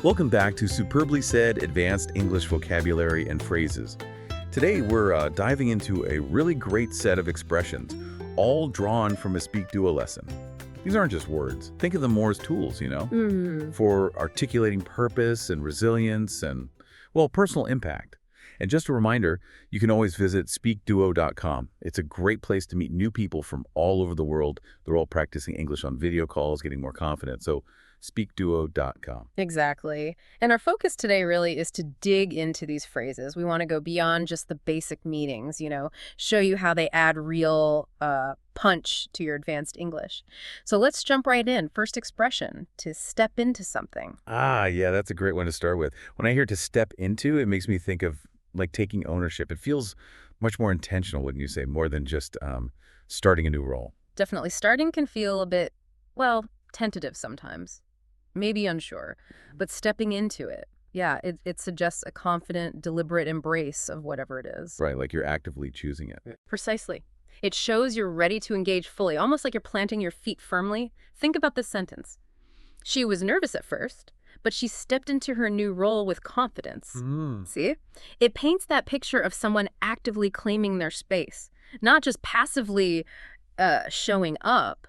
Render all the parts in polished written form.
Welcome back to Superbly Said Advanced English Vocabulary and Phrases. Today we're diving into a really great set of expressions, all drawn from a SpeakDuo lesson. These aren't just words. Think of them more as tools, for articulating purpose and resilience and, well, personal impact. And just a reminder, you can always visit SpeakDuo.com. It's a great place to meet new people from all over the world. They're all practicing English on video calls, getting more confident. So SpeakDuo.com. Exactly. And our focus today really is to dig into these phrases. We want to go beyond just the basic meanings, show you how they add real punch to your advanced English. So let's jump right in. First expression, to step into something. Yeah, that's a great one to start with. When I hear to step into, it makes me think of like taking ownership. It feels much more intentional, wouldn't you say, more than just starting a new role. Definitely. Starting can feel a bit, well, tentative sometimes. Maybe unsure, but stepping into it, it suggests a confident, deliberate embrace of whatever it is. Right, like you're actively choosing it. Precisely. It shows you're ready to engage fully, almost like you're planting your feet firmly. Think about this sentence. She was nervous at first, but she stepped into her new role with confidence. See? It paints that picture of someone actively claiming their space, not just passively showing up.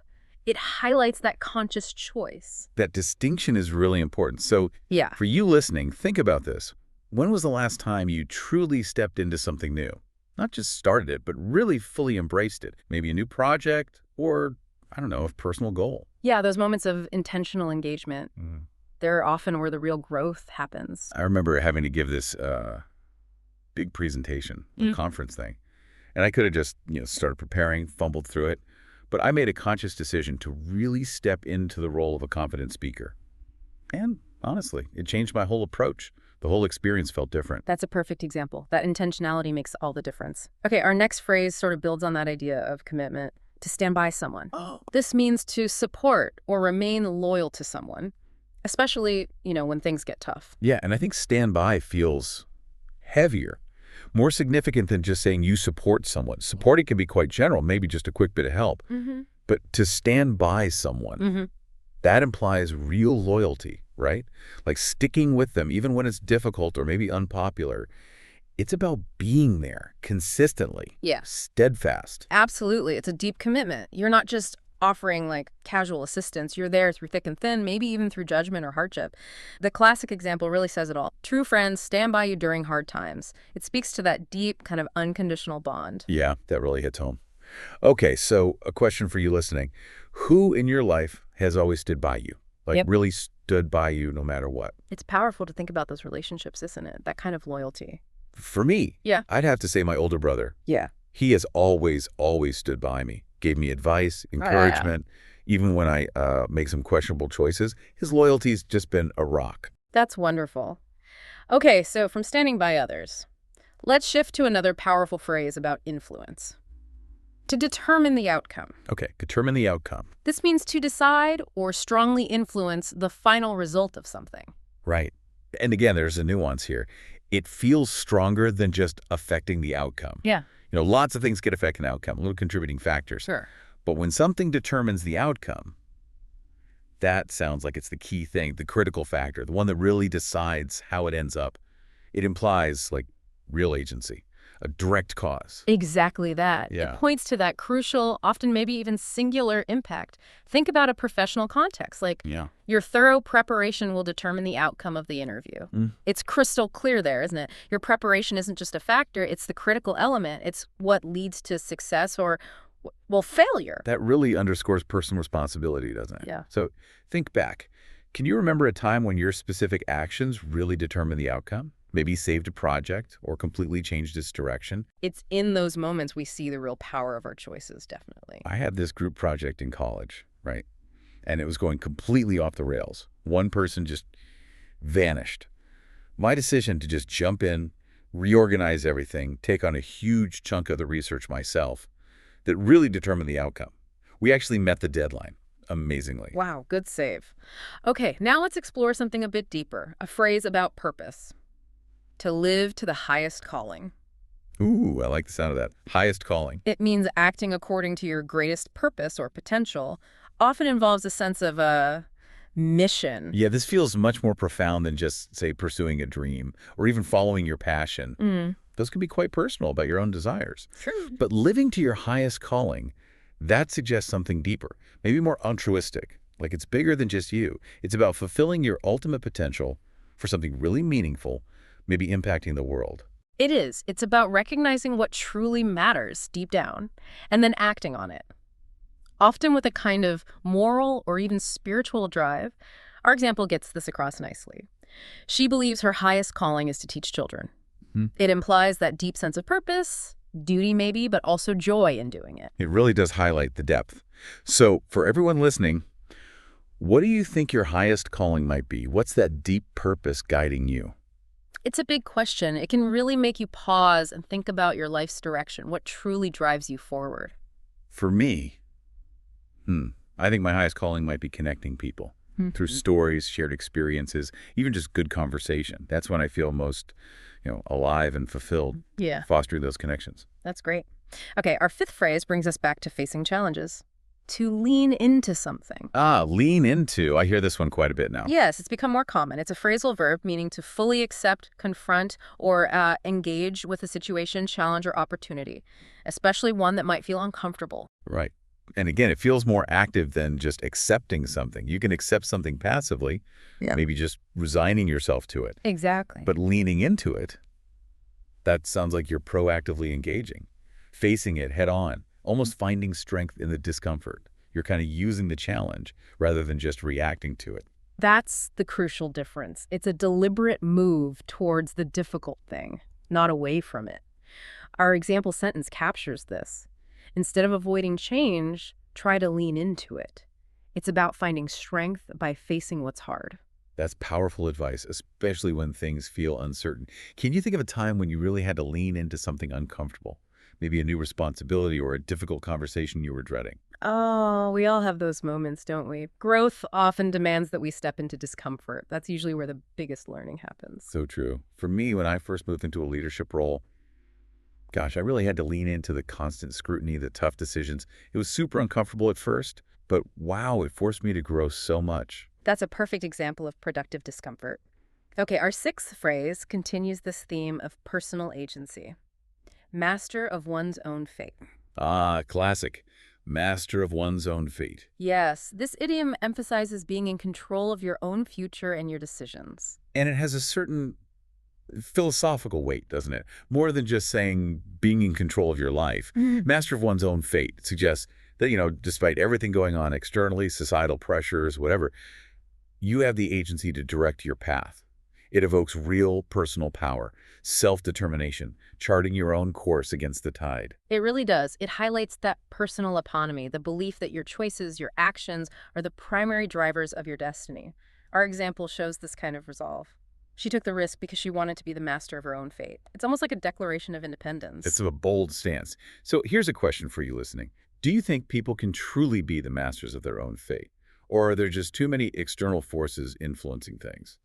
It highlights that conscious choice. That distinction is really important. So for you listening, think about this. When was the last time you truly stepped into something new? Not just started it, but really fully embraced it. Maybe a new project or, I don't know, a personal goal. Yeah, those moments of intentional engagement. They're often where the real growth happens. I remember having to give this big presentation, a conference thing. And I could have just, started preparing, fumbled through it. But I made a conscious decision to really step into the role of a confident speaker. And honestly, it changed my whole approach. The whole experience felt different. That's a perfect example. That intentionality makes all the difference. Okay, our next phrase sort of builds on that idea of commitment, to stand by someone. This means to support or remain loyal to someone, especially, when things get tough. Yeah, and I think stand by feels heavier. More significant than just saying you support someone. Supporting can be quite general, maybe just a quick bit of help. But to stand by someone, that implies real loyalty, right? Like sticking with them, even when it's difficult or maybe unpopular. It's about being there consistently, steadfast. Absolutely. It's a deep commitment. You're not just offering casual assistance. You're there through thick and thin, maybe even through judgment or hardship. The classic example really says it all. True friends stand by you during hard times. It speaks to that deep kind of unconditional bond. Yeah, that really hits home. Okay, so a question for you listening. Who in your life has always stood by you? Really stood by you no matter what? It's powerful to think about those relationships, isn't it? That kind of loyalty. For me, I'd have to say my older brother. Yeah. He has always stood by me. Gave me advice, encouragement, even when I make some questionable choices. His loyalty's just been a rock. That's wonderful. Okay, so from standing by others, let's shift to another powerful phrase about influence. To determine the outcome. Okay, determine the outcome. This means to decide or strongly influence the final result of something. Right. And again, there's a nuance here. It feels stronger than just affecting the outcome. Yeah. Lots of things can affect an outcome, little contributing factors. Sure. But when something determines the outcome, that sounds like it's the key thing, the critical factor, the one that really decides how it ends up. It implies, real agency, a direct cause. Exactly that. Yeah. It points to that crucial, often maybe even singular impact. Think about a professional context, your thorough preparation will determine the outcome of the interview. It's crystal clear there, isn't it? Your preparation isn't just a factor, it's the critical element. It's what leads to success or, failure. That really underscores personal responsibility, doesn't it? Yeah. So think back. Can you remember a time when your specific actions really determined the outcome? Maybe saved a project or completely changed its direction? It's in those moments we see the real power of our choices, definitely. I had this group project in college, right? And it was going completely off the rails. One person just vanished. My decision to just jump in, reorganize everything, take on a huge chunk of the research myself, that really determined the outcome. We actually met the deadline, amazingly. Wow, good save. Okay, now let's explore something a bit deeper, a phrase about purpose. To live to the highest calling. Ooh, I like the sound of that. Highest calling. It means acting according to your greatest purpose or potential, often involves a sense of mission. Yeah, this feels much more profound than just, say, pursuing a dream or even following your passion. Those can be quite personal about your own desires. True. But living to your highest calling, that suggests something deeper, maybe more altruistic. Like it's bigger than just you. It's about fulfilling your ultimate potential for something really meaningful, maybe impacting the world. It is. It's about recognizing what truly matters deep down and then acting on it. Often with a kind of moral or even spiritual drive. Our example gets this across nicely. She believes her highest calling is to teach children. It implies that deep sense of purpose, duty maybe, but also joy in doing it. It really does highlight the depth. So for everyone listening, what do you think your highest calling might be? What's that deep purpose guiding you? It's a big question. It can really make you pause and think about your life's direction, what truly drives you forward. For me, I think my highest calling might be connecting people through stories, shared experiences, even just good conversation. That's when I feel most, alive and fulfilled. Yeah, Fostering those connections. that's great. Okay, our fifth phrase brings us back to facing challenges. To lean into something. Lean into. I hear this one quite a bit now. Yes, it's become more common. It's a phrasal verb meaning to fully accept, confront, or engage with a situation, challenge, or opportunity, especially one that might feel uncomfortable. Right. And again, it feels more active than just accepting something. You can accept something passively, maybe just resigning yourself to it. Exactly. But leaning into it, that sounds like you're proactively engaging, facing it head on, almost finding strength in the discomfort. You're kind of using the challenge rather than just reacting to it. That's the crucial difference. It's a deliberate move towards the difficult thing, not away from it. Our example sentence captures this. Instead of avoiding change, try to lean into it. It's about finding strength by facing what's hard. That's powerful advice, especially when things feel uncertain. Can you think of a time when you really had to lean into something uncomfortable? Maybe a new responsibility or a difficult conversation you were dreading? Oh, we all have those moments, don't we? Growth often demands that we step into discomfort. That's usually where the biggest learning happens. So true. For me, when I first moved into a leadership role, gosh, I really had to lean into the constant scrutiny, the tough decisions. It was super uncomfortable at first, but wow, it forced me to grow so much. That's a perfect example of productive discomfort. Okay, our sixth phrase continues this theme of personal agency. Master of one's own fate. Classic. Master of one's own fate. Yes, this idiom emphasizes being in control of your own future and your decisions. And it has a certain philosophical weight, doesn't it? More than just saying being in control of your life. Master of one's own fate suggests that, despite everything going on externally, societal pressures, whatever, you have the agency to direct your path. It evokes real personal power, self-determination, charting your own course against the tide. It really does. It highlights that personal autonomy, the belief that your choices, your actions, are the primary drivers of your destiny. Our example shows this kind of resolve. She took the risk because she wanted to be the master of her own fate. It's almost like a declaration of independence. It's a bold stance. So here's a question for you listening. Do you think people can truly be the masters of their own fate? Or are there just too many external forces influencing things?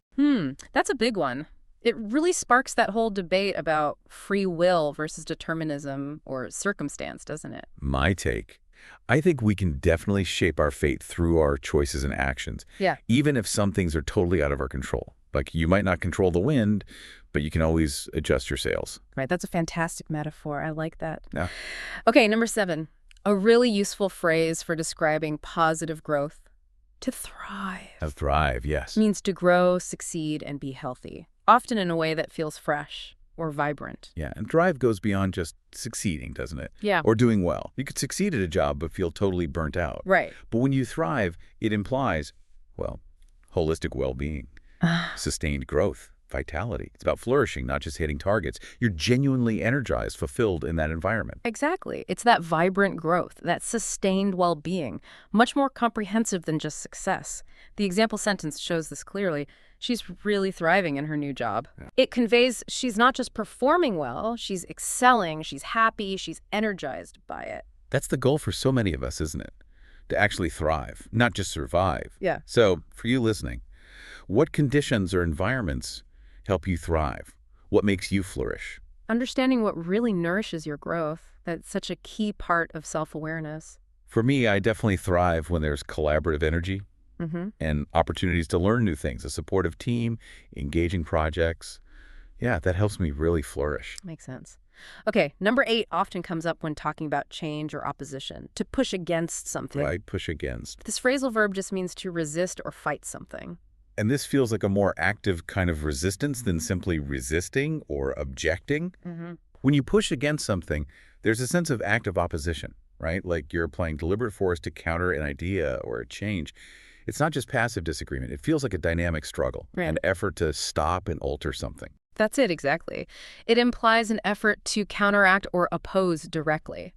That's a big one. It really sparks that whole debate about free will versus determinism or circumstance, doesn't it? My take. I think we can definitely shape our fate through our choices and actions. Yeah. Even if some things are totally out of our control. Like you might not control the wind, but you can always adjust your sails. Right, that's a fantastic metaphor. I like that. Yeah. Okay, number 7. A really useful phrase for describing positive growth. To thrive. To thrive, yes. Means to grow, succeed, and be healthy. Often in a way that feels fresh or vibrant. Yeah, and thrive goes beyond just succeeding, doesn't it? Yeah. Or doing well. You could succeed at a job but feel totally burnt out. Right. But when you thrive, it implies, holistic well-being, sustained growth, vitality. It's about flourishing, not just hitting targets. You're genuinely energized, fulfilled in that environment. Exactly. It's that vibrant growth, that sustained well-being, much more comprehensive than just success. The example sentence shows this clearly. She's really thriving in her new job. Yeah. It conveys she's not just performing well, she's excelling, she's happy, she's energized by it. That's the goal for so many of us, isn't it? To actually thrive, not just survive. Yeah. So, for you listening, what conditions or environments help you thrive? What makes you flourish? Understanding what really nourishes your growth, that's such a key part of self-awareness. For me, I definitely thrive when there's collaborative energy, Mm-hmm. and opportunities to learn new things, a supportive team, engaging projects. Yeah, that helps me really flourish. Makes sense. Okay, number 8 often comes up when talking about change or opposition, to push against something. Right? Push against. This phrasal verb just means to resist or fight something. And this feels like a more active kind of resistance than simply resisting or objecting. Mm-hmm. When you push against something, there's a sense of active opposition, right? Like you're applying deliberate force to counter an idea or a change. It's not just passive disagreement. It feels like a dynamic struggle, Right. an effort to stop and alter something. That's it, exactly. It implies an effort to counteract or oppose directly.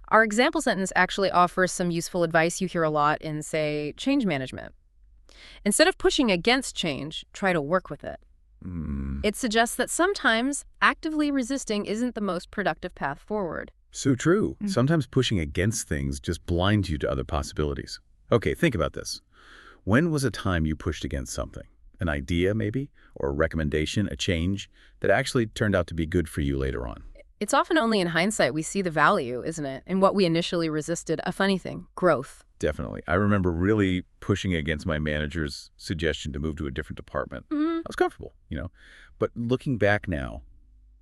Our example sentence actually offers some useful advice you hear a lot in, say, change management. Instead of pushing against change, try to work with it. It suggests that sometimes actively resisting isn't the most productive path forward. So true. Sometimes pushing against things just blinds you to other possibilities. Okay, think about this. When was a time you pushed against something? An idea, maybe? Or a recommendation, a change, that actually turned out to be good for you later on? It's often only in hindsight we see the value, isn't it, in what we initially resisted. A funny thing, growth. Definitely. I remember really pushing against my manager's suggestion to move to a different department. I was comfortable, But looking back now,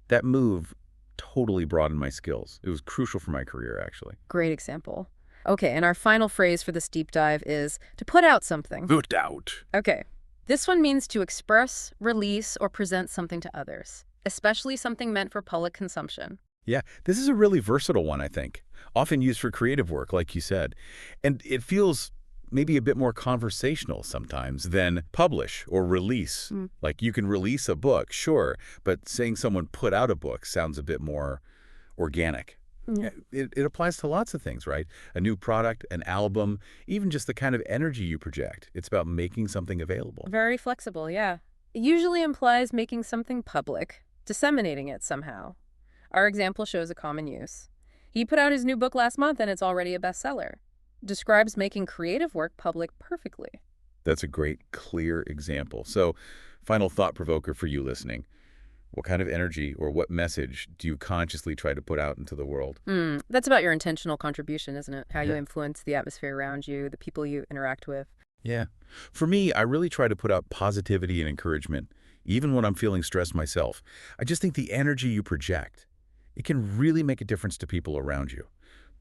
that move totally broadened my skills. It was crucial for my career, actually. Great example. Okay, and our final phrase for this deep dive is to put out something. Put out. Okay. This one means to express, release, or present something to others, especially something meant for public consumption. Yeah, this is a really versatile one, I think. Often used for creative work, like you said. And it feels maybe a bit more conversational sometimes than publish or release. Like you can release a book, sure, but saying someone put out a book sounds a bit more organic. Yeah, it applies to lots of things, right? A new product, an album, even just the kind of energy you project. It's about making something available. Very flexible, yeah. It usually implies making something public, disseminating it somehow. Our example shows a common use. He put out his new book last month and it's already a bestseller. Describes making creative work public perfectly. That's a great, clear example. So, final thought provoker for you listening. What kind of energy or what message do you consciously try to put out into the world? That's about your intentional contribution, isn't it? How you Yeah. influence the atmosphere around you, the people you interact with. Yeah. For me, I really try to put out positivity and encouragement, even when I'm feeling stressed myself. I just think the energy you project, it can really make a difference to people around you.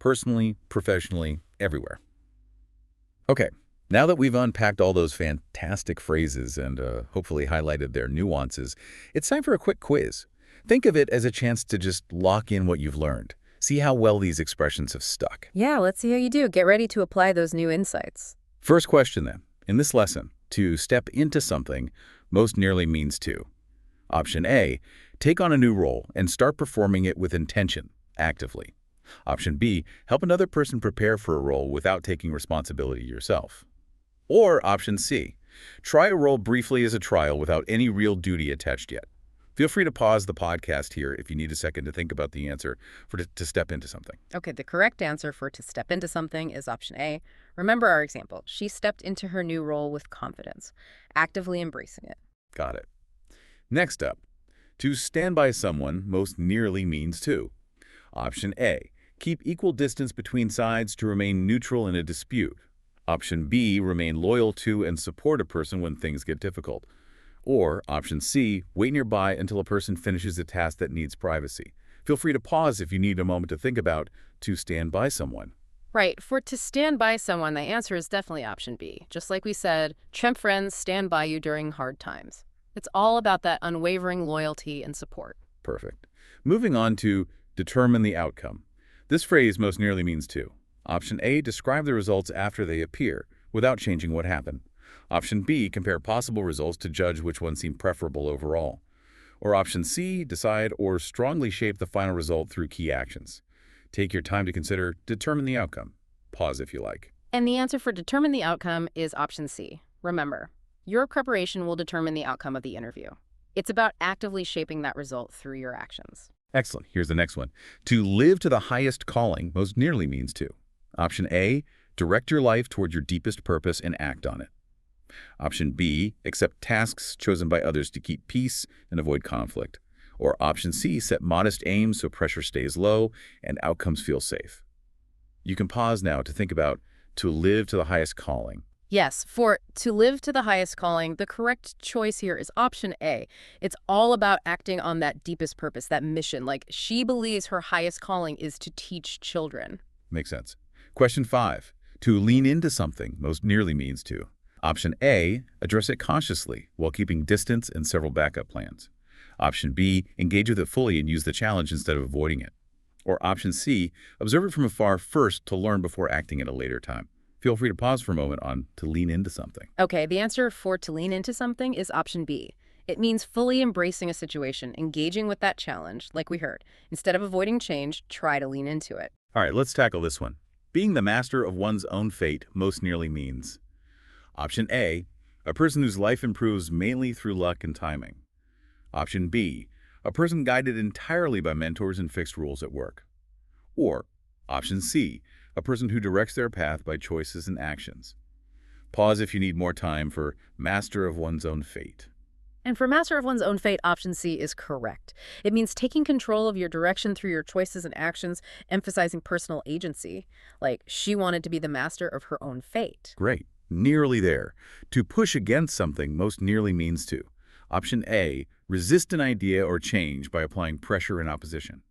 Personally, professionally, everywhere. Okay. Now that we've unpacked all those fantastic phrases and hopefully highlighted their nuances, it's time for a quick quiz. Think of it as a chance to just lock in what you've learned. See how well these expressions have stuck. Yeah, let's see how you do. Get ready to apply those new insights. First question then. In this lesson, to step into something most nearly means to. Option A, take on a new role and start performing it with intention, actively. Option B, help another person prepare for a role without taking responsibility yourself. Or option C, try a role briefly as a trial without any real duty attached yet. Feel free to pause the podcast here if you need a second to think about the answer for to step into something. Okay, the correct answer for to step into something is option A. Remember our example. She stepped into her new role with confidence, actively embracing it. Got it. Next up, to stand by someone most nearly means to. Option A, keep equal distance between sides to remain neutral in a dispute. Option B, remain loyal to and support a person when things get difficult. Or option C, wait nearby until a person finishes a task that needs privacy. Feel free to pause if you need a moment to think about to stand by someone. Right. For to stand by someone, the answer is definitely option B. Just like we said, true friends stand by you during hard times. It's all about that unwavering loyalty and support. Perfect. Moving on to determine the outcome. This phrase most nearly means to. Option A, describe the results after they appear, without changing what happened. Option B, compare possible results to judge which one seemed preferable overall. Or option C, decide or strongly shape the final result through key actions. Take your time to consider, determine the outcome. Pause if you like. And the answer for determine the outcome is option C. Remember, your preparation will determine the outcome of the interview. It's about actively shaping that result through your actions. Excellent. Here's the next one. To live to the highest calling most nearly means to. Option A, direct your life toward your deepest purpose and act on it. Option B, accept tasks chosen by others to keep peace and avoid conflict. Or option C, set modest aims so pressure stays low and outcomes feel safe. You can pause now to think about to live to the highest calling. Yes, for to live to the highest calling, the correct choice here is option A. It's all about acting on that deepest purpose, that mission. Like, she believes her highest calling is to teach children. Makes sense. Question 5. To lean into something most nearly means to. Option A, address it consciously while keeping distance and several backup plans. Option B, engage with it fully and use the challenge instead of avoiding it. Or option C, observe it from afar first to learn before acting at a later time. Feel free to pause for a moment on to lean into something. Okay, the answer for to lean into something is option B. It means fully embracing a situation, engaging with that challenge, like we heard. Instead of avoiding change, try to lean into it. All right, let's tackle this one. Being the master of one's own fate most nearly means. Option A, a person whose life improves mainly through luck and timing. Option B, a person guided entirely by mentors and fixed rules at work. Or option C, a person who directs their path by choices and actions. Pause if you need more time for master of one's own fate. And for master of one's own fate, option C is correct. It means taking control of your direction through your choices and actions, emphasizing personal agency. Like, she wanted to be the master of her own fate. Great. Nearly there. To push against something most nearly means to. Option A, resist an idea or change by applying pressure and opposition.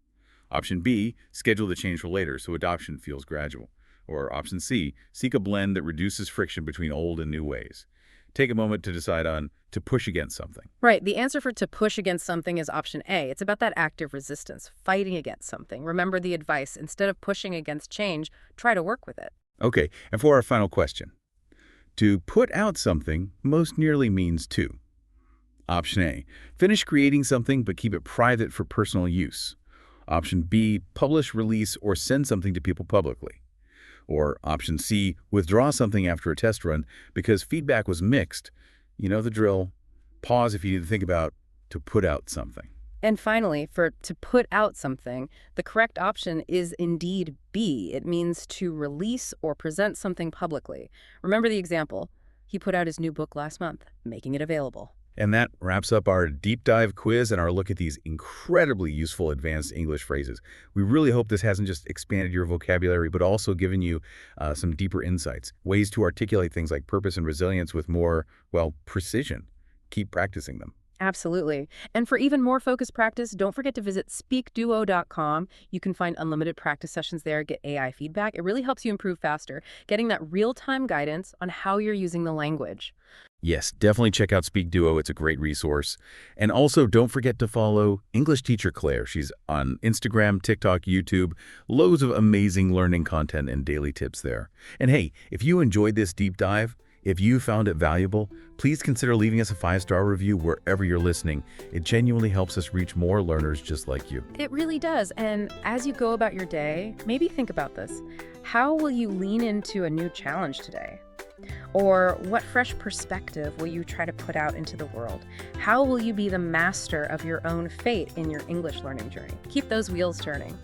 Option B, schedule the change for later so adoption feels gradual. Or option C, seek a blend that reduces friction between old and new ways. Take a moment to decide on to push against something. Right. The answer for to push against something is option A. It's about that active resistance, fighting against something. Remember the advice. Instead of pushing against change, try to work with it. Okay, and for our final question. To put out something most nearly means to. Option A, finish creating something but keep it private for personal use. Option B, publish, release, or send something to people publicly. Or option C, withdraw something after a test run because feedback was mixed. You know the drill. Pause if you need to think about to put out something. And finally, for to put out something, the correct option is indeed B. It means to release or present something publicly. Remember the example. He put out his new book last month, making it available. And that wraps up our deep dive quiz and our look at these incredibly useful advanced English phrases. We really hope this hasn't just expanded your vocabulary, but also given you some deeper insights, ways to articulate things like purpose and resilience with more, well, precision. Keep practicing them. Absolutely. And for even more focused practice, don't forget to visit SpeakDuo.com. You can find unlimited practice sessions there, get AI feedback. It really helps you improve faster, getting that real-time guidance on how you're using the language. Yes, definitely check out SpeakDuo. It's a great resource. And also, don't forget to follow English teacher Claire. She's on Instagram, TikTok, YouTube. Loads of amazing learning content and daily tips there. And hey, if you enjoyed this deep dive, if you found it valuable, please consider leaving us a 5-star review wherever you're listening. It genuinely helps us reach more learners just like you. It really does. And as you go about your day, maybe think about this. How will you lean into a new challenge today? Or what fresh perspective will you try to put out into the world? How will you be the master of your own fate in your English learning journey? Keep those wheels turning.